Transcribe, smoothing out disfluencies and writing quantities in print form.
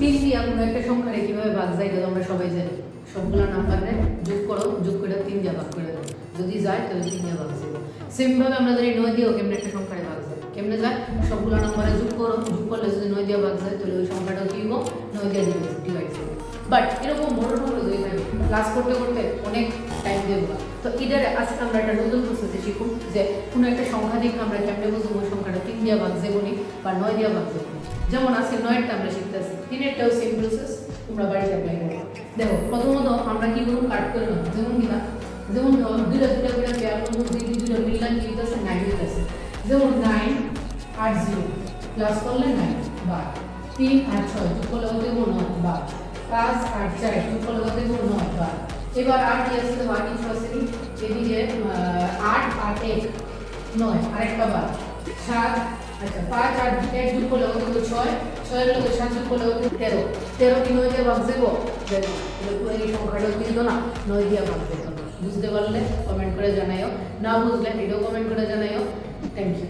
তিন দিয়া কোনো একটা সংখ্যারে কীভাবে ভাগ যায় এটা আমরা সবাই জানি। সবগুলো নাম্বারে যোগ করো, যোগ করে 3 দিয়ে ভাগ করে দাও, যদি যায় তাহলে 3 দিয়ে ভাগ যাবে। সেমভাবে আমরা জানি 9 দিয়েও কেমনে একটা সংখ্যারে ভাগ যায়, কেমনে যায়, সবগুলো নাম্বারে যোগ করো, যোগ করলে যদি 9 দিয়ে ভাগ যায় তাহলে ওই সংখ্যাটা কি হবো, 9 দিয়ে ডিভাইড হবে। বাট এরকম বড় বড় যদি থাকে ক্লাস করতে করতে অনেক টাইম দেবো। তো এটার আজকে আমরা একটা নতুন প্রসেসে শিখুন যে কোনো একটা সংখ্যা দেখে আমরা কেমনে বুঝবো ওই সংখ্যাটা 3 দিয়ে ভাগ যাবো নি বা 9 দিয়ে ভাগ যাবো। যেমন আজকে 9টা আমরা শিখতেছি, 3-এরটাও সেম প্রসেস, তোমরা বাড়িতে অ্যাপ্লাই করো। দেখো প্রথমত আমরা কি করব, কাট করে নেব। যেমন কিনা, যেমন দুইটা করে পেয়ার করবো, দুইটা মিললাম কি হইতেছে 9 হইতেছে। যেমন 9 আর 0 প্লাস করলে 9 বা 3 আর 6 যোগ করলে হতে 9 বা 5 আর 4 যোগ করলে হতে 9 বা এবার আর কি আছে, আর কিছু আছে কি, এদিকে 8 আর 1 9 আরেকটা বার 7, আচ্ছা 5 আর 1 যোগ করলে হতে 6, 6 এর লগে 7 যোগ করলে হতে 13, 13 কি 9 দিয়ে ভাগ যাবো, দেখো পুরো এই সংখ্যাটা কিন্তু না 9 দিয়ে ভাগ যেত না। বুঝতে পারলে কমেন্ট করে জানাইও, না বুঝলে এটাও কমেন্ট করে জানাইও। Thank you.